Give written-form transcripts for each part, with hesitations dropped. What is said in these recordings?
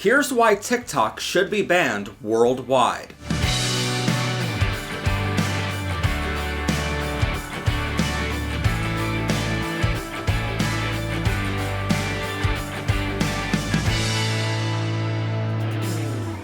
Here's why TikTok should be banned worldwide.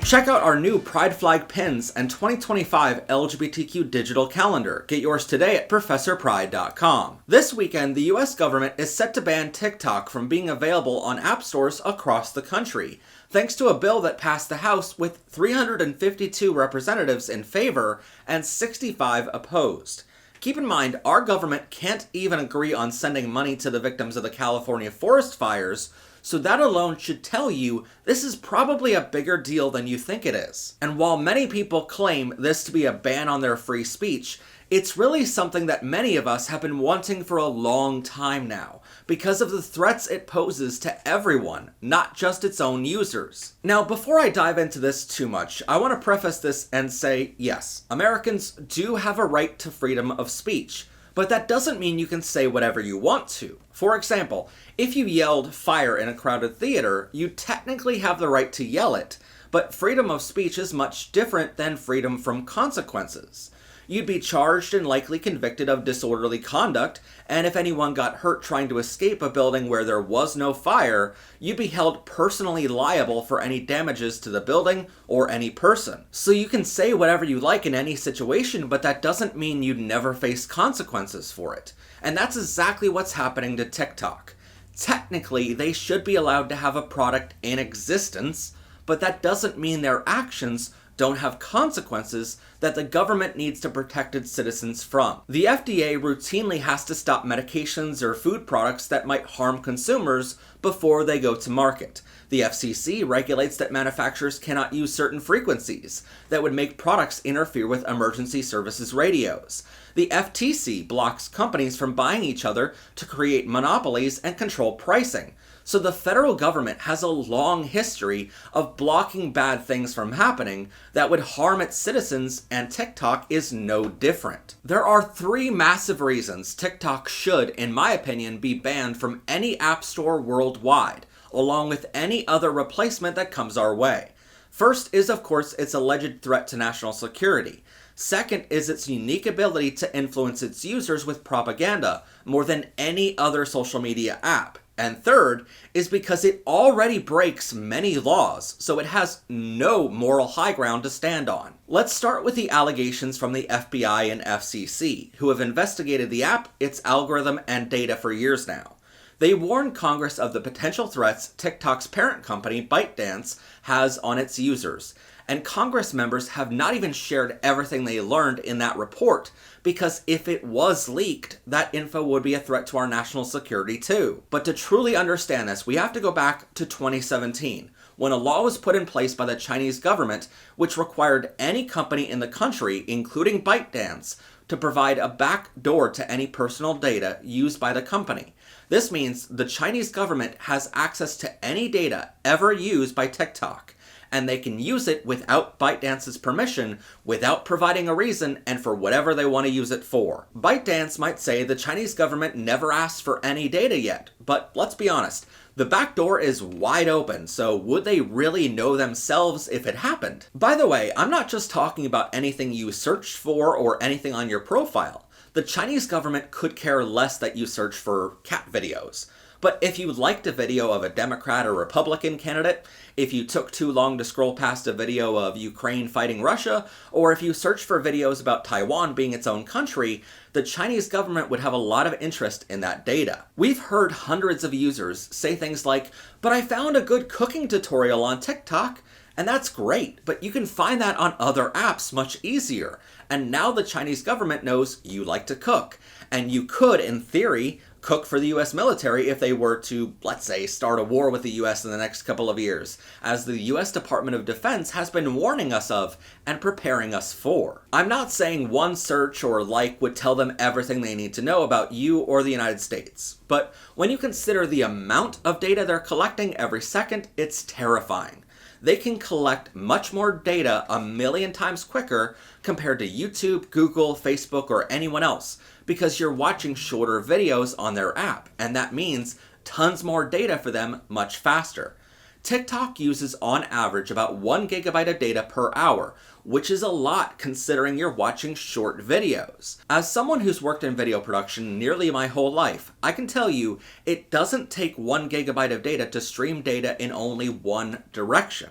Check out our new Pride Flag pins and 2025 LGBTQ digital calendar. Get yours today at ProfessorPride.com. This weekend, the US government is set to ban TikTok from being available on app stores across the country, thanks to a bill that passed the House with 352 representatives in favor and 65 opposed. Keep in mind, our government can't even agree on sending money to the victims of the California forest fires, so that alone should tell you this is probably a bigger deal than you think it is. And while many people claim this to be a ban on their free speech, it's really something that many of us have been wanting for a long time now, because of the threats it poses to everyone, not just its own users. Now, before I dive into this too much, I want to preface this and say, yes, Americans do have a right to freedom of speech, but that doesn't mean you can say whatever you want to. For example, if you yelled fire in a crowded theater, you technically have the right to yell it, but freedom of speech is much different than freedom from consequences. You'd be charged and likely convicted of disorderly conduct, and if anyone got hurt trying to escape a building where there was no fire, you'd be held personally liable for any damages to the building or any person. So you can say whatever you like in any situation, but that doesn't mean you'd never face consequences for it. And that's exactly what's happening to TikTok. Technically, they should be allowed to have a product in existence, but that doesn't mean their actions don't have consequences that the government needs to protect its citizens from. The FDA routinely has to stop medications or food products that might harm consumers before they go to market. The FCC regulates that manufacturers cannot use certain frequencies that would make products interfere with emergency services radios. The FTC blocks companies from buying each other to create monopolies and control pricing. So the federal government has a long history of blocking bad things from happening that would harm its citizens, and TikTok is no different. There are three massive reasons TikTok should, in my opinion, be banned from any app store worldwide, along with any other replacement that comes our way. First is, of course, its alleged threat to national security. Second is its unique ability to influence its users with propaganda more than any other social media app. And third is because it already breaks many laws, so it has no moral high ground to stand on. Let's start with the allegations from the FBI and FCC, who have investigated the app, its algorithm, and data for years now. They warned Congress of the potential threats TikTok's parent company, Byte has on its users. And Congress members have not even shared everything they learned in that report, because if it was leaked, that info would be a threat to our national security too. But to truly understand this, we have to go back to 2017, when a law was put in place by the Chinese government which required any company in the country, including Byte to provide a backdoor to any personal data used by the company. This means the Chinese government has access to any data ever used by TikTok, and they can use it without ByteDance's permission, without providing a reason, and for whatever they want to use it for. ByteDance might say the Chinese government never asked for any data yet, but let's be honest, the back door is wide open, so would they really know themselves if it happened? By the way, I'm not just talking about anything you searched for or anything on your profile. The Chinese government could care less that you search for cat videos. But if you liked a video of a Democrat or Republican candidate, if you took too long to scroll past a video of Ukraine fighting Russia, or if you searched for videos about Taiwan being its own country, the Chinese government would have a lot of interest in that data. We've heard hundreds of users say things like, "But I found a good cooking tutorial on TikTok." And that's great, but you can find that on other apps much easier. And now the Chinese government knows you like to cook. And you could, in theory, cook for the US military if they were to, let's say, start a war with the US in the next couple of years, as the US Department of Defense has been warning us of and preparing us for. I'm not saying one search or like would tell them everything they need to know about you or the United States, but when you consider the amount of data they're collecting every second, it's terrifying. They can collect much more data 1,000,000 times quicker compared to YouTube, Google, Facebook, or anyone else, because you're watching shorter videos on their app, and that means tons more data for them much faster. TikTok uses on average about 1 gigabyte of data per hour, which is a lot considering you're watching short videos. As someone who's worked in video production nearly my whole life, I can tell you it doesn't take 1 gigabyte of data to stream data in only one direction.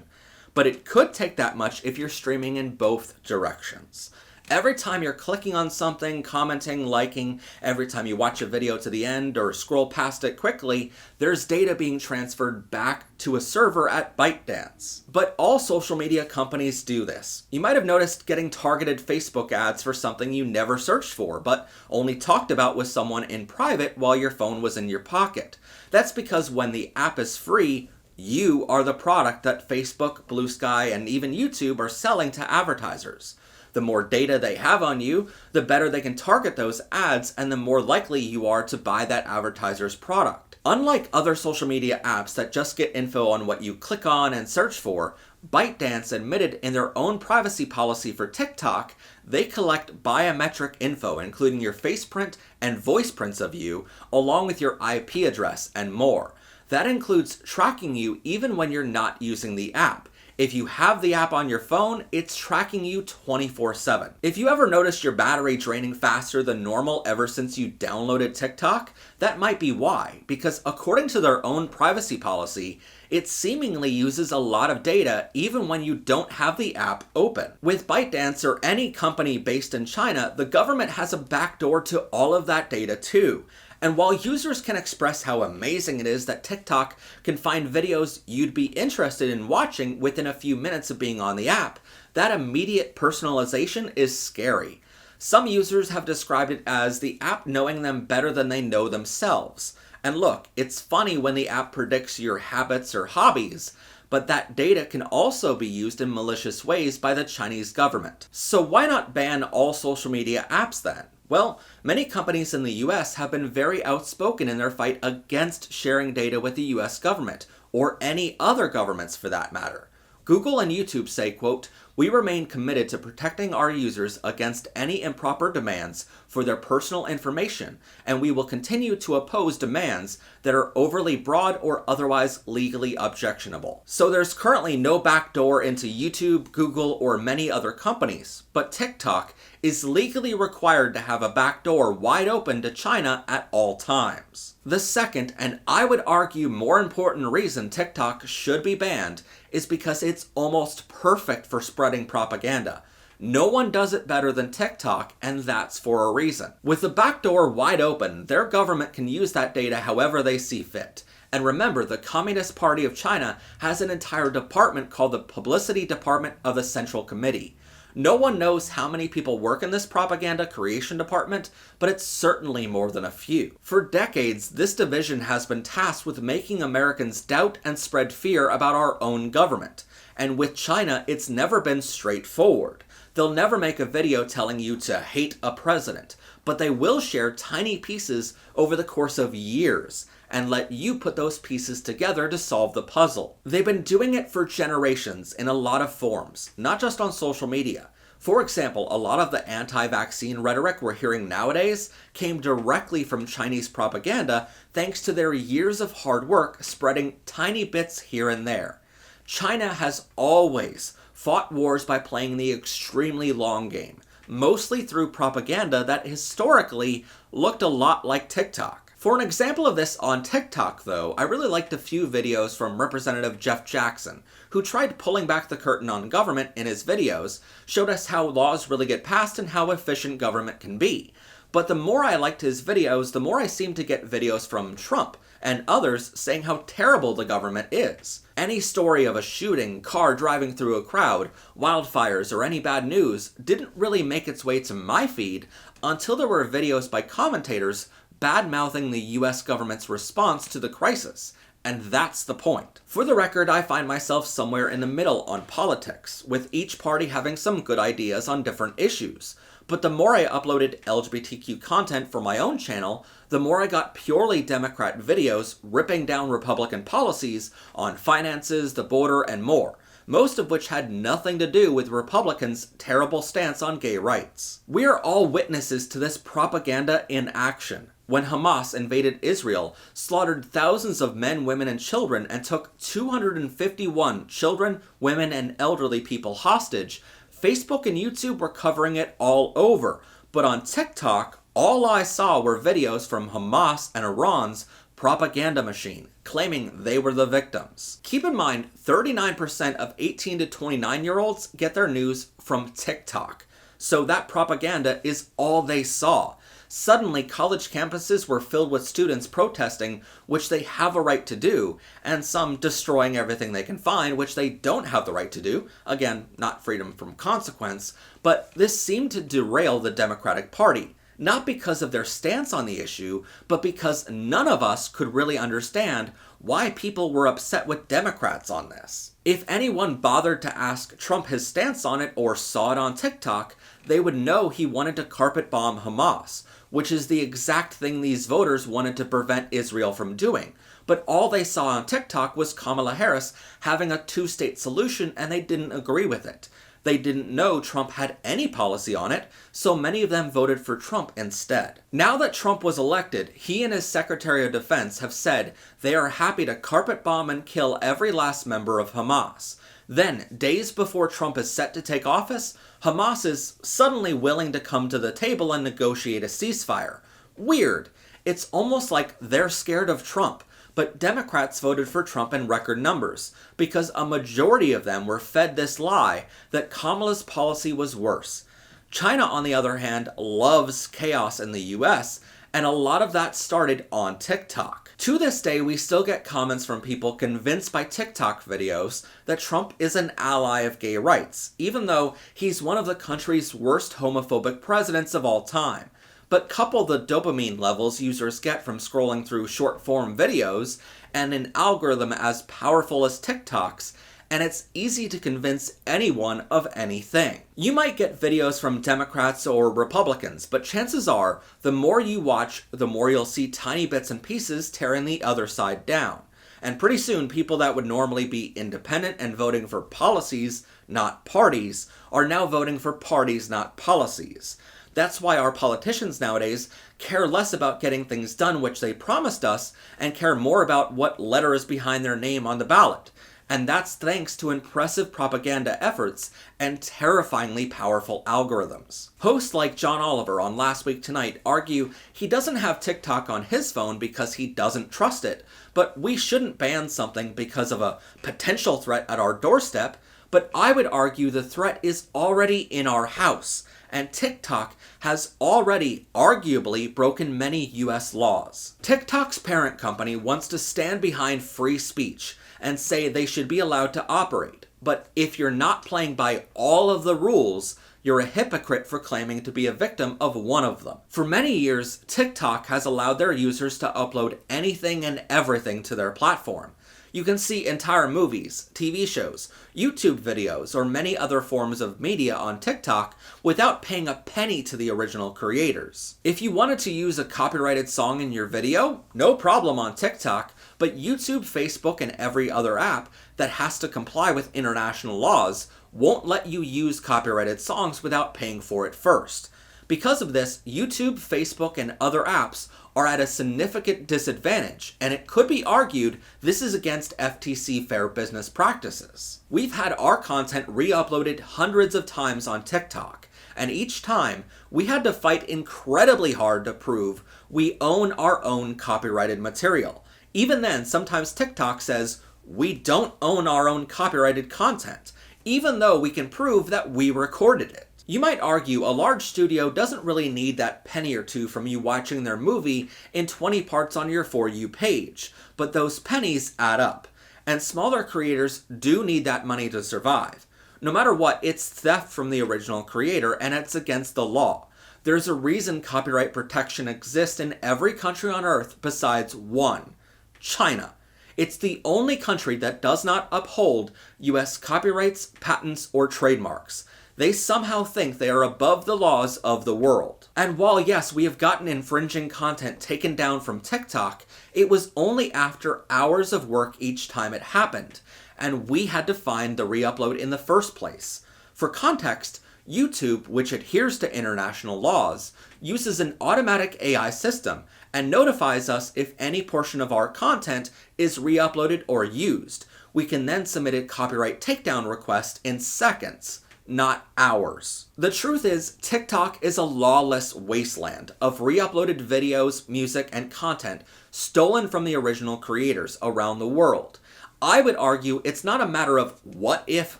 But it could take that much if you're streaming in both directions. Every time you're clicking on something, commenting, liking, every time you watch a video to the end or scroll past it quickly, there's data being transferred back to a server at ByteDance. But all social media companies do this. You might have noticed getting targeted Facebook ads for something you never searched for, but only talked about with someone in private while your phone was in your pocket. That's because when the app is free, you are the product that Facebook, Blue Sky, and even YouTube are selling to advertisers. The more data they have on you, the better they can target those ads and the more likely you are to buy that advertiser's product. Unlike other social media apps that just get info on what you click on and search for, ByteDance admitted in their own privacy policy for TikTok, they collect biometric info, including your face print and voice prints of you, along with your IP address and more. That includes tracking you even when you're not using the app. If you have the app on your phone, it's tracking you 24/7. If you ever noticed your battery draining faster than normal ever since you downloaded TikTok, that might be why, because according to their own privacy policy, it seemingly uses a lot of data even when you don't have the app open. With ByteDance or any company based in China, the government has a backdoor to all of that data too. And while users can express how amazing it is that TikTok can find videos you'd be interested in watching within a few minutes of being on the app, that immediate personalization is scary. Some users have described it as the app knowing them better than they know themselves. And look, it's funny when the app predicts your habits or hobbies, but that data can also be used in malicious ways by the Chinese government. So why not ban all social media apps then? Well, many companies in the US have been very outspoken in their fight against sharing data with the US government, or any other governments for that matter. Google and YouTube say, quote, "We remain committed to protecting our users against any improper demands for their personal information, and we will continue to oppose demands that are overly broad or otherwise legally objectionable." So there's currently no backdoor into YouTube, Google, or many other companies, but TikTok is legally required to have a backdoor wide open to China at all times. The second, and I would argue more important reason TikTok should be banned is because it's almost perfect for spreading propaganda. No one does it better than TikTok, and that's for a reason. With the backdoor wide open, their government can use that data however they see fit. And remember, the Communist Party of China has an entire department called the Publicity Department of the Central Committee. No one knows how many people work in this propaganda creation department, but it's certainly more than a few. For decades, this division has been tasked with making Americans doubt and spread fear about our own government. And with China, it's never been straightforward. They'll never make a video telling you to hate a president, but they will share tiny pieces over the course of years and let you put those pieces together to solve the puzzle. They've been doing it for generations in a lot of forms, not just on social media. For example, a lot of the anti-vaccine rhetoric we're hearing nowadays came directly from Chinese propaganda thanks to their years of hard work spreading tiny bits here and there. China has always fought wars by playing the extremely long game, mostly through propaganda that historically looked a lot like TikTok. For an example of this on TikTok, though, I really liked a few videos from Representative Jeff Jackson, who tried pulling back the curtain on government in his videos, showed us how laws really get passed and how efficient government can be. But the more I liked his videos, the more I seemed to get videos from Trump and others saying how terrible the government is. Any story of a shooting, car driving through a crowd, wildfires, or any bad news didn't really make its way to my feed until there were videos by commentators bad-mouthing the US government's response to the crisis. And that's the point. For the record, I find myself somewhere in the middle on politics, with each party having some good ideas on different issues. But the more I uploaded LGBTQ content for my own channel, the more I got purely Democrat videos ripping down Republican policies on finances, the border, and more, most of which had nothing to do with Republicans' terrible stance on gay rights. We are all witnesses to this propaganda in action. when Hamas invaded Israel, slaughtered thousands of men, women, and children, and took 251 children, women, and elderly people hostage, Facebook and YouTube were covering it all over. But on TikTok, all I saw were videos from Hamas and Iran's propaganda machine, claiming they were the victims. Keep in mind, 39% of 18 to 29-year-olds get their news from TikTok. So that propaganda is all they saw. Suddenly, college campuses were filled with students protesting, which they have a right to do, and some destroying everything they can find, which they don't have the right to do. Again, not freedom from consequence, but this seemed to derail the Democratic Party. Not because of their stance on the issue, but because none of us could really understand why people were upset with Democrats on this. If anyone bothered to ask Trump his stance on it or saw it on TikTok, they would know he wanted to carpet bomb Hamas, which is the exact thing these voters wanted to prevent Israel from doing. But all they saw on TikTok was Kamala Harris having a two-state solution, and they didn't agree with it. They didn't know Trump had any policy on it, so many of them voted for Trump instead. Now that Trump was elected, he and his Secretary of Defense have said they are happy to carpet bomb and kill every last member of Hamas. Then, days before Trump is set to take office, Hamas is suddenly willing to come to the table and negotiate a ceasefire. Weird. It's almost like they're scared of Trump. But Democrats voted for Trump in record numbers, because a majority of them were fed this lie that Kamala's policy was worse. China, on the other hand, loves chaos in the US, and a lot of that started on TikTok. To this day, we still get comments from people convinced by TikTok videos that Trump is an ally of gay rights, even though he's one of the country's worst homophobic presidents of all time. But couple the dopamine levels users get from scrolling through short-form videos and an algorithm as powerful as TikTok's, and it's easy to convince anyone of anything. You might get videos from Democrats or Republicans, but chances are, the more you watch, the more you'll see tiny bits and pieces tearing the other side down. And pretty soon, people that would normally be independent and voting for policies, not parties, are now voting for parties, not policies. That's why our politicians nowadays care less about getting things done which they promised us, and care more about what letter is behind their name on the ballot. And that's thanks to impressive propaganda efforts and terrifyingly powerful algorithms. Hosts like John Oliver on Last Week Tonight argue he doesn't have TikTok on his phone because he doesn't trust it, but we shouldn't ban something because of a potential threat at our doorstep. But I would argue the threat is already in our house, and TikTok has already arguably broken many US laws. TikTok's parent company wants to stand behind free speech and say they should be allowed to operate. But if you're not playing by all of the rules, you're a hypocrite for claiming to be a victim of one of them. For many years, TikTok has allowed their users to upload anything and everything to their platform. You can see entire movies, TV shows, YouTube videos, or many other forms of media on TikTok without paying a penny to the original creators. If you wanted to use a copyrighted song in your video, no problem on TikTok, but YouTube, Facebook, and every other app that has to comply with international laws won't let you use copyrighted songs without paying for it first. Because of this, YouTube, Facebook, and other apps are at a significant disadvantage, and it could be argued this is against FTC fair business practices. We've had our content re-uploaded hundreds of times on TikTok, and each time we had to fight incredibly hard to prove we own our own copyrighted material. Even then, sometimes TikTok says we don't own our own copyrighted content, even though we can prove that we recorded it. You might argue a large studio doesn't really need that penny or two from you watching their movie in 20 parts on your For You page, but those pennies add up, and smaller creators do need that money to survive. No matter what, it's theft from the original creator, and it's against the law. There's a reason copyright protection exists in every country on Earth besides one: China. It's the only country that does not uphold US copyrights, patents, or trademarks. They somehow think they are above the laws of the world. And while yes, we have gotten infringing content taken down from TikTok, it was only after hours of work each time it happened, and we had to find the re-upload in the first place. For context, YouTube, which adheres to international laws, uses an automatic AI system and notifies us if any portion of our content is re-uploaded or used. We can then submit a copyright takedown request in seconds, not hours. The truth is, TikTok is a lawless wasteland of re-uploaded videos, music, and content stolen from the original creators around the world. I would argue it's not a matter of what if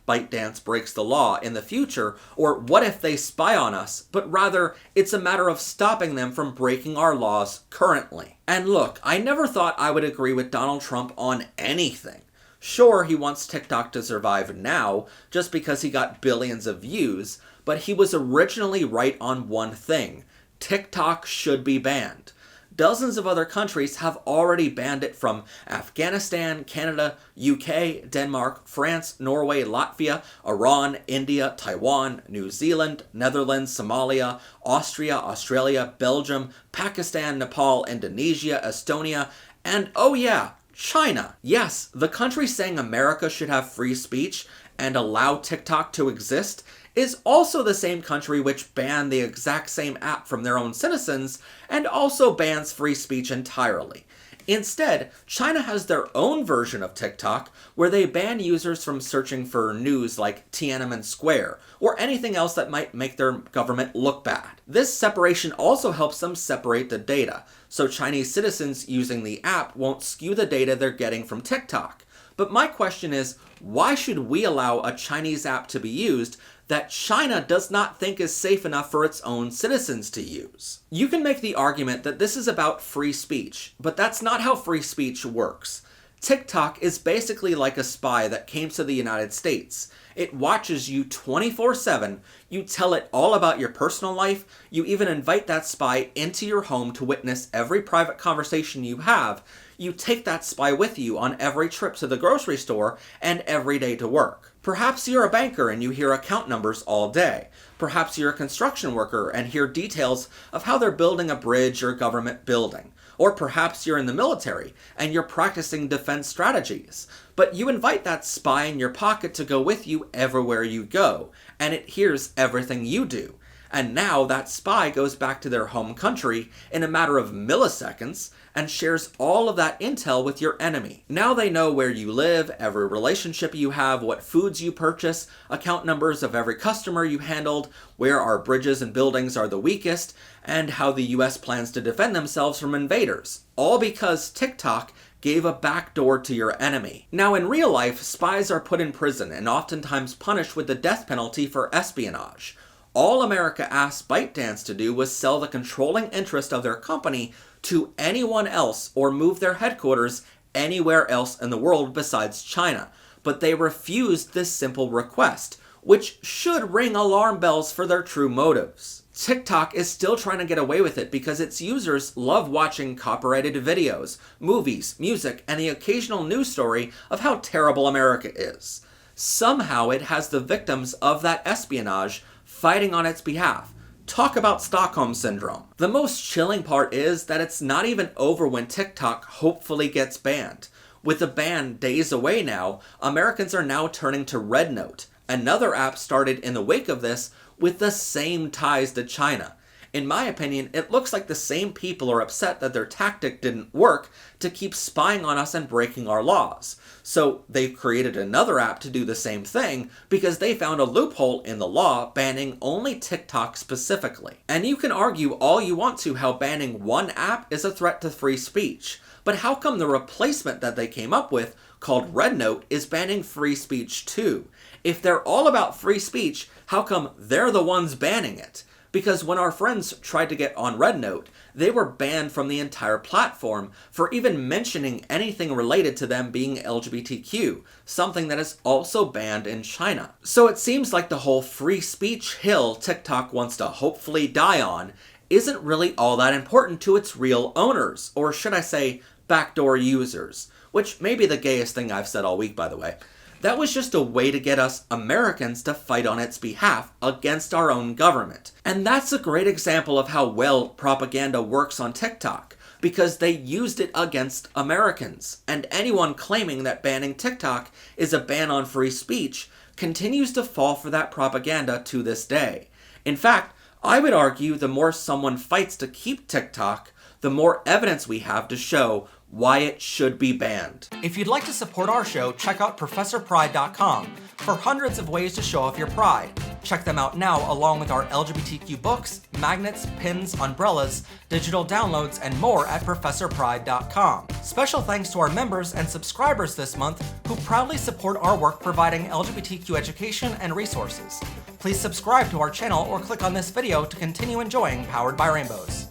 ByteDance breaks the law in the future, or what if they spy on us, but rather it's a matter of stopping them from breaking our laws currently. And look, I never thought I would agree with Donald Trump on anything. Sure, he wants TikTok to survive now, just because he got billions of views, but he was originally right on one thing. TikTok should be banned. Dozens of other countries have already banned it, from Afghanistan, Canada, UK, Denmark, France, Norway, Latvia, Iran, India, Taiwan, New Zealand, Netherlands, Somalia, Austria, Australia, Belgium, Pakistan, Nepal, Indonesia, Estonia, and oh yeah, China. Yes, the country saying America should have free speech and allow TikTok to exist is also the same country which banned the exact same app from their own citizens and also bans free speech entirely. Instead, China has their own version of TikTok where they ban users from searching for news like Tiananmen Square or anything else that might make their government look bad. This separation also helps them separate the data, so Chinese citizens using the app won't skew the data they're getting from TikTok. But my question is, why should we allow a Chinese app to be used that China does not think is safe enough for its own citizens to use? You can make the argument that this is about free speech, but that's not how free speech works. TikTok is basically like a spy that came to the United States. It watches you 24/7, you tell it all about your personal life, you even invite that spy into your home to witness every private conversation you have, you take that spy with you on every trip to the grocery store and every day to work. Perhaps you're a banker and you hear account numbers all day. Perhaps you're a construction worker and hear details of how they're building a bridge or government building. Or perhaps you're in the military and you're practicing defense strategies. But you invite that spy in your pocket to go with you everywhere you go, and it hears everything you do. And now that spy goes back to their home country in a matter of milliseconds and shares all of that intel with your enemy. Now they know where you live, every relationship you have, what foods you purchase, account numbers of every customer you handled, where our bridges and buildings are the weakest, and how the US plans to defend themselves from invaders. All because TikTok gave a backdoor to your enemy. Now in real life, spies are put in prison and oftentimes punished with the death penalty for espionage. All America asked ByteDance to do was sell the controlling interest of their company to anyone else or move their headquarters anywhere else in the world besides China. But they refused this simple request, which should ring alarm bells for their true motives. TikTok is still trying to get away with it because its users love watching copyrighted videos, movies, music, and the occasional news story of how terrible America is. Somehow it has the victims of that espionage fighting on its behalf. Talk about Stockholm Syndrome. The most chilling part is that it's not even over when TikTok hopefully gets banned. With the ban days away now, Americans are now turning to RedNote, another app started in the wake of this with the same ties to China. In my opinion, it looks like the same people are upset that their tactic didn't work to keep spying on us and breaking our laws. So they've created another app to do the same thing because they found a loophole in the law banning only TikTok specifically. And you can argue all you want to how banning one app is a threat to free speech. But how come the replacement that they came up with, called RedNote, is banning free speech too? If they're all about free speech, how come they're the ones banning it? Because when our friends tried to get on RedNote, they were banned from the entire platform for even mentioning anything related to them being LGBTQ, something that is also banned in China. So it seems like the whole free speech hill TikTok wants to hopefully die on isn't really all that important to its real owners, or should I say, backdoor users, which may be the gayest thing I've said all week, by the way. That was just a way to get us Americans to fight on its behalf against our own government. And that's a great example of how well propaganda works on TikTok, because they used it against Americans. And anyone claiming that banning TikTok is a ban on free speech continues to fall for that propaganda to this day. In fact, I would argue the more someone fights to keep TikTok, the more evidence we have to show why it should be banned. If you'd like to support our show, check out ProfessorPride.com for hundreds of ways to show off your pride. Check them out now along with our LGBTQ books, magnets, pins, umbrellas, digital downloads, and more at ProfessorPride.com. Special thanks to our members and subscribers this month who proudly support our work providing LGBTQ education and resources. Please subscribe to our channel or click on this video to continue enjoying Powered by Rainbows.